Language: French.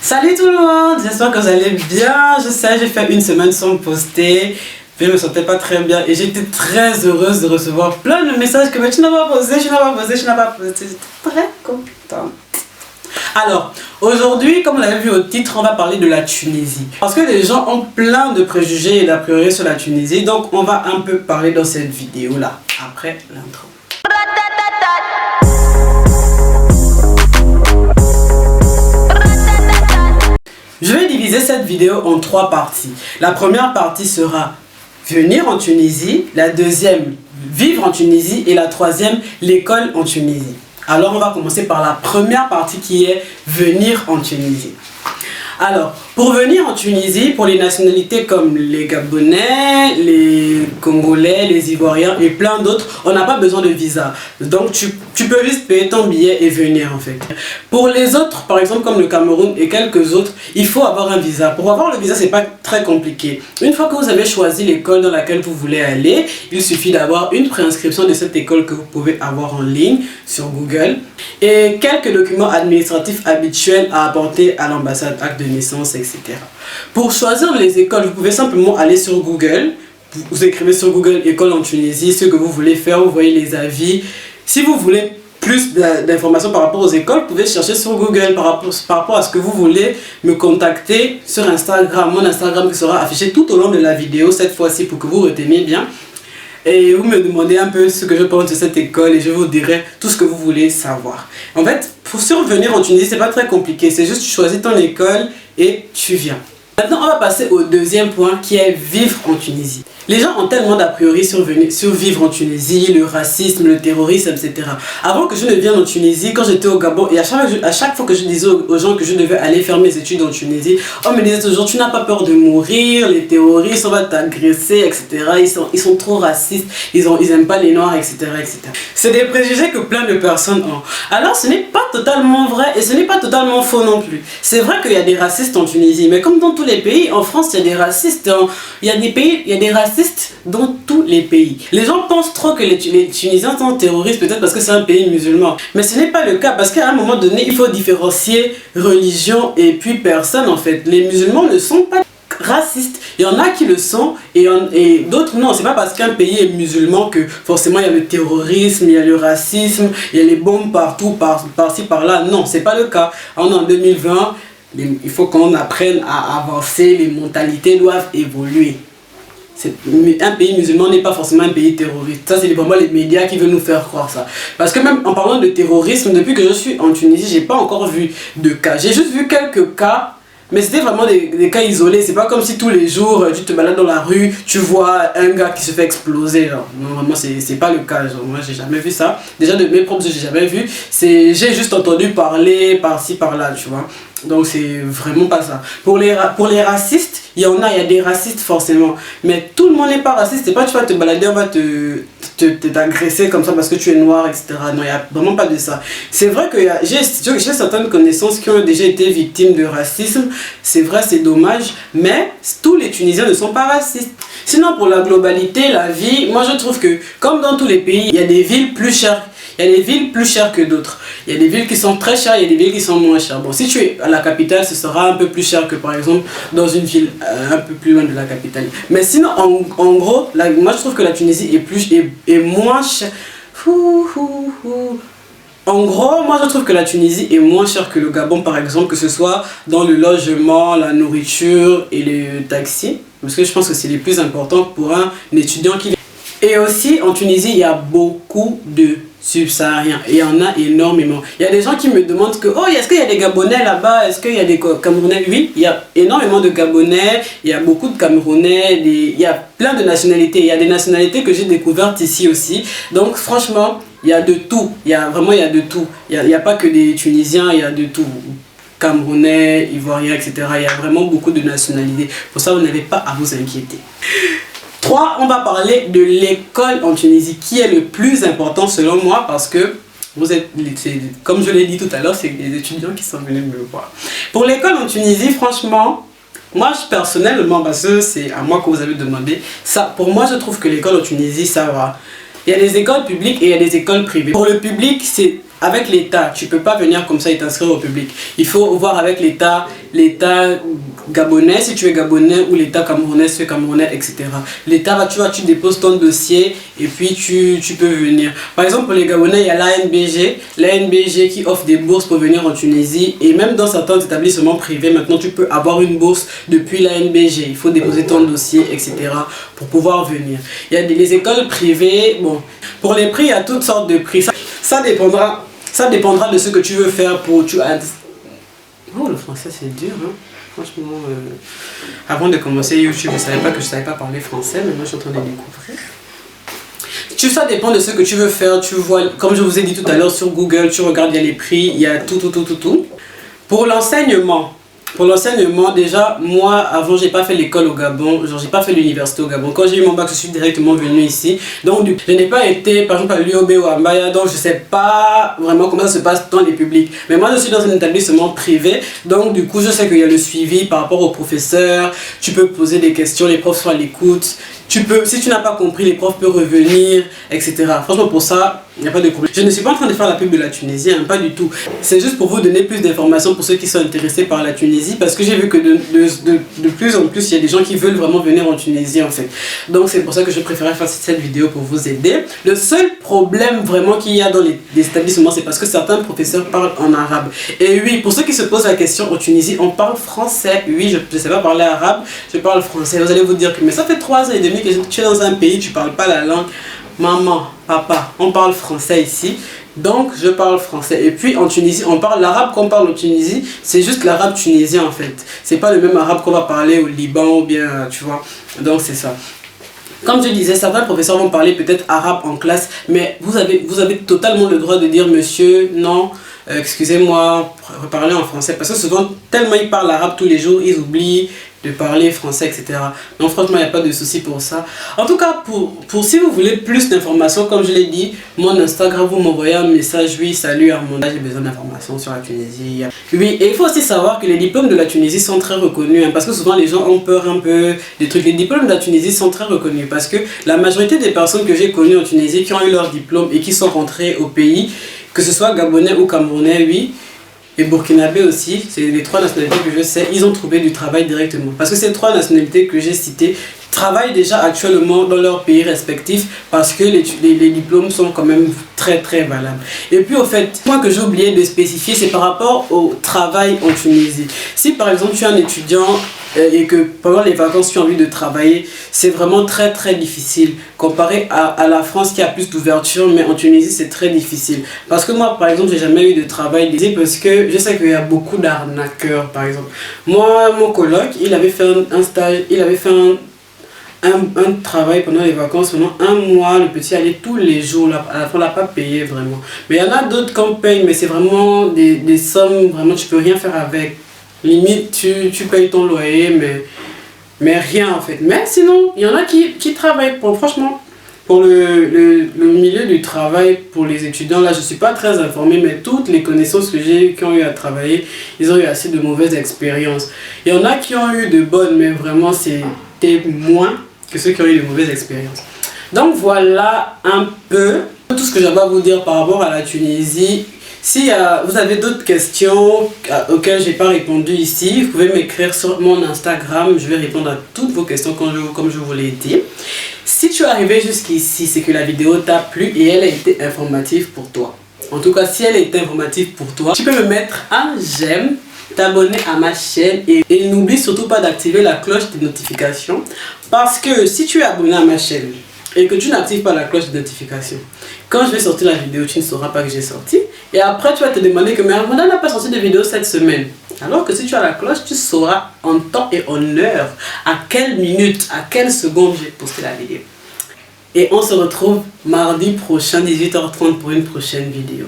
Salut tout le monde, j'espère que vous allez bien. Je sais, j'ai fait une semaine sans poster. Je ne me sentais pas très bien et j'étais très heureuse de recevoir plein de messages que mais tu n'as pas posté, tu n'as pas posté, tu n'as pas posté. J'étais très contente. Alors, aujourd'hui, comme vous l'avez vu au titre, on va parler de la Tunisie. Parce que les gens ont plein de préjugés et d'a priori sur la Tunisie. Donc, on va un peu parler dans cette vidéo-là, après l'intro. Je vais diviser cette vidéo en 3 parties. La première partie sera venir en Tunisie, la deuxième vivre en Tunisie et la troisième l'école en Tunisie. Alors on va commencer par la première partie qui est venir en Tunisie. Alors, pour venir en Tunisie, pour les nationalités comme les Gabonais, les Congolais, les Ivoiriens et plein d'autres, on n'a pas besoin de visa. Donc tu peux juste payer ton billet et venir en fait. Pour les autres, par exemple comme le Cameroun et quelques autres, il faut avoir un visa. Pour avoir le visa, c'est pas très compliqué. Une fois que vous avez choisi l'école dans laquelle vous voulez aller, il suffit d'avoir une préinscription de cette école que vous pouvez avoir en ligne sur Google et quelques documents administratifs habituels à apporter à l'ambassade, acte de naissance, etc. Pour choisir les écoles, vous pouvez simplement aller sur Google. Vous écrivez sur Google école en Tunisie, ce que vous voulez faire, vous voyez les avis. Si vous voulez plus d'informations par rapport aux écoles, vous pouvez chercher sur Google par rapport à ce que vous voulez me contacter sur Instagram. Mon Instagram qui sera affiché tout au long de la vidéo cette fois-ci pour que vous reteniez bien. Et vous me demandez un peu ce que je pense de cette école et je vous dirai tout ce que vous voulez savoir. En fait, pour survenir en Tunisie, c'est pas très compliqué. C'est juste tu choisis ton école et tu viens. Maintenant, on va passer au deuxième point qui est vivre en Tunisie. Les gens ont tellement d'a priori sur vivre en Tunisie, le racisme, le terrorisme, etc. Avant que je ne vienne en Tunisie, quand j'étais au Gabon, et à chaque fois que je disais aux gens que je devais aller faire mes études en Tunisie, on me disait toujours, tu n'as pas peur de mourir, les terroristes, on va t'agresser, etc. Ils sont trop racistes, ils aiment pas les noirs, etc. etc. C'est des préjugés que plein de personnes ont. Alors ce n'est pas totalement vrai et ce n'est pas totalement faux non plus. C'est vrai qu'il y a des racistes en Tunisie, mais comme dans tous les pays, en France, il y a des racistes, il y a des racistes dans tous les pays. Les gens pensent trop que les Tunisiens sont terroristes, peut-être parce que c'est un pays musulman. Mais ce n'est pas le cas, parce qu'à un moment donné, il faut différencier religion et puis personne en fait. Les musulmans ne sont pas racistes. Il y en a qui le sont et d'autres non. C'est pas parce qu'un pays est musulman que forcément il y a le terrorisme, il y a le racisme, il y a les bombes partout, par-ci, par-là. Non, c'est pas le cas. On est en 2020, il faut qu'on apprenne à avancer, les mentalités doivent évoluer. Un pays musulman n'est pas forcément un pays terroriste. Ça, c'est vraiment les médias qui veulent nous faire croire ça. Parce que même en parlant de terrorisme, depuis que je suis en Tunisie, j'ai pas encore vu de cas. J'ai juste vu quelques cas, mais c'était vraiment des cas isolés. C'est pas comme si tous les jours, tu te balades dans la rue, tu vois un gars qui se fait exploser. Genre. Non, vraiment, c'est pas le cas. Genre. Moi, j'ai jamais vu ça. Déjà, de mes propres yeux, j'ai jamais vu. J'ai juste entendu parler par-ci, par-là, tu vois. Donc c'est vraiment pas ça. Pour les racistes, il y a des racistes forcément. Mais tout le monde n'est pas raciste. C'est pas tu vas te balader, on va t'agresser comme ça parce que tu es noir, etc. Non, il n'y a vraiment pas de ça. C'est vrai que j'ai certaines connaissances qui ont déjà été victimes de racisme. C'est vrai, c'est dommage. Mais tous les Tunisiens ne sont pas racistes. Sinon, pour la globalité, la vie, moi je trouve que comme dans tous les pays, il y a des villes plus chères. Il y a des villes plus chères que d'autres. Il y a des villes qui sont très chères, il y a des villes qui sont moins chères. Bon, si tu es à la capitale, ce sera un peu plus cher que par exemple dans une ville un peu plus loin de la capitale. Mais sinon, en gros, moi je trouve que la Tunisie est moins chère. En gros, moi je trouve que la Tunisie est moins chère que le Gabon par exemple, que ce soit dans le logement, la nourriture et les taxis. Parce que je pense que c'est les plus importants pour un étudiant qui vient. Et aussi en Tunisie, il y a beaucoup de subsahariens et il y en a énormément. Il y a des gens qui me demandent que, oh, est-ce qu'il y a des Gabonais là-bas? Est-ce qu'il y a des Camerounais? Oui, il y a énormément de Gabonais, il y a beaucoup de Camerounais, il y a plein de nationalités. Il y a des nationalités que j'ai découvertes ici aussi. Donc franchement, il y a de tout. Il y a de tout. Il n'y a pas que des Tunisiens, il y a de tout. Camerounais, Ivoiriens, etc. Il y a vraiment beaucoup de nationalités. Pour ça, vous n'avez pas à vous inquiéter. 3, on va parler de l'école en Tunisie, qui est le plus important selon moi parce que vous êtes, comme je l'ai dit tout à l'heure, c'est les étudiants qui sont venus me voir. Pour l'école en Tunisie, franchement, moi personnellement, parce que c'est à moi que vous avez demandé, ça, pour moi je trouve que l'école en Tunisie, ça va. Il y a des écoles publiques et il y a des écoles privées. Pour le public, c'est avec l'État. Tu peux pas venir comme ça et t'inscrire au public. Il faut voir avec l'État gabonais si tu es gabonais ou l'État camerounais si tu es camerounais, etc. L'État, tu déposes ton dossier et puis tu peux venir. Par exemple, pour les Gabonais, il y a l'ANBG qui offre des bourses pour venir en Tunisie. Et même dans certains établissements privés, maintenant, tu peux avoir une bourse depuis l'ANBG. Il faut déposer ton dossier, etc. pour pouvoir venir. Il y a les écoles privées. Bon, pour les prix, il y a toutes sortes de prix. Ça dépendra de ce que tu veux faire pour... Oh, le français, c'est dur, hein. Franchement, avant de commencer YouTube, je ne savais pas que je ne savais pas parler français, mais moi, je suis en train de découvrir. Ça dépend de ce que tu veux faire. Tu vois, comme je vous ai dit tout à l'heure, sur Google, tu regardes, il y a les prix, il y a tout. Pour l'enseignement, déjà, moi, avant, j'ai pas fait l'école au Gabon, genre, j'ai pas fait l'université au Gabon. Quand j'ai eu mon bac, je suis directement venu ici. Donc, je n'ai pas été, par exemple, à l'UOB ou à Mbaya, donc je sais pas vraiment comment ça se passe dans les publics. Mais moi, je suis dans un établissement privé, donc du coup, je sais qu'il y a le suivi par rapport aux professeurs. Tu peux poser des questions, les profs sont à l'écoute. Si tu n'as pas compris, les profs peuvent revenir, etc. Franchement, pour ça, il n'y a pas de problème. Je ne suis pas en train de faire la pub de la Tunisie, hein, pas du tout. C'est juste pour vous donner plus d'informations pour ceux qui sont intéressés par la Tunisie, parce que j'ai vu que de plus en plus, il y a des gens qui veulent vraiment venir en Tunisie, en fait. Donc, c'est pour ça que je préférais faire cette vidéo pour vous aider. Le seul problème vraiment qu'il y a dans les établissements, c'est parce que certains professeurs parlent en arabe. Et oui, pour ceux qui se posent la question, en Tunisie, on parle français. Oui, je ne sais pas parler arabe, je parle français. Vous allez vous dire que, mais ça fait 3 ans et demi que tu es dans un pays, tu ne parles pas la langue. Maman, papa, on parle français ici, donc je parle français. Et puis en Tunisie, on parle l'arabe qu'on parle en Tunisie, c'est juste l'arabe tunisien en fait. C'est pas le même arabe qu'on va parler au Liban ou bien, tu vois. Donc c'est ça. Comme je disais, certains professeurs vont parler peut-être arabe en classe, mais vous avez totalement le droit de dire monsieur, non, excusez-moi, reparler en français. Parce que souvent, tellement ils parlent arabe tous les jours, ils oublient de parler français, etc. Donc franchement, il n'y a pas de souci pour ça. En tout cas, si vous voulez plus d'informations, comme je l'ai dit, mon Instagram, vous m'envoyez un message, oui, salut Armanda, j'ai besoin d'informations sur la Tunisie. Oui, et il faut aussi savoir que les diplômes de la Tunisie sont très reconnus, hein, parce que souvent les gens ont peur un peu des trucs. Les diplômes de la Tunisie sont très reconnus, parce que la majorité des personnes que j'ai connues en Tunisie qui ont eu leur diplôme et qui sont rentrées au pays, que ce soit gabonais ou camerounais, oui, et burkinabé aussi, c'est les 3 nationalités que je sais, ils ont trouvé du travail directement. Parce que ces 3 nationalités que j'ai citées travaillent déjà actuellement dans leur pays respectifs parce que les diplômes sont quand même très valables. Et puis au fait, moi que j'ai oublié de spécifier, c'est par rapport au travail en Tunisie. Si par exemple tu es un étudiant et que pendant les vacances tu as envie de travailler, c'est vraiment très difficile comparé à la France qui a plus d'ouverture, mais en Tunisie c'est très difficile. Parce que moi par exemple j'ai jamais eu de travail ici parce que je sais qu'il y a beaucoup d'arnaqueurs par exemple. Moi mon coloc, il avait fait un stage, il avait fait un travail pendant les vacances, pendant 1 mois, le petit allait tous les jours, à la fin on l'a pas payé vraiment. Mais il y en a d'autres qu'on paye, mais c'est vraiment des sommes, vraiment tu peux rien faire avec. Limite tu payes ton loyer, mais rien en fait. Mais sinon, il y en a qui travaillent, franchement, pour le milieu du travail, pour les étudiants, là je suis pas très informée, mais toutes les connaissances que j'ai qui ont eu à travailler, ils ont eu assez de mauvaises expériences. Il y en a qui ont eu de bonnes, mais vraiment c'était moins que ceux qui ont eu de mauvaises expériences. Donc voilà un peu tout ce que j'avais à vous dire par rapport à la Tunisie. Si vous avez d'autres questions auxquelles je n'ai pas répondu ici, vous pouvez m'écrire sur mon Instagram. Je vais répondre à toutes vos questions comme je vous l'ai dit. Si tu es arrivé jusqu'ici, c'est que la vidéo t'a plu et elle a été informative pour toi. En tout cas, si elle a été informative pour toi, tu peux me mettre un j'aime, t'abonner à ma chaîne et n'oublie surtout pas d'activer la cloche de notification. Parce que si tu es abonné à ma chaîne et que tu n'actives pas la cloche de notification, quand je vais sortir la vidéo, tu ne sauras pas que j'ai sorti. Et après, tu vas te demander que mais Armanda n'a pas sorti de vidéo cette semaine. Alors que si tu as la cloche, tu sauras en temps et en heure à quelle minute, à quelle seconde j'ai posté la vidéo. Et on se retrouve mardi prochain, 18h30 pour une prochaine vidéo.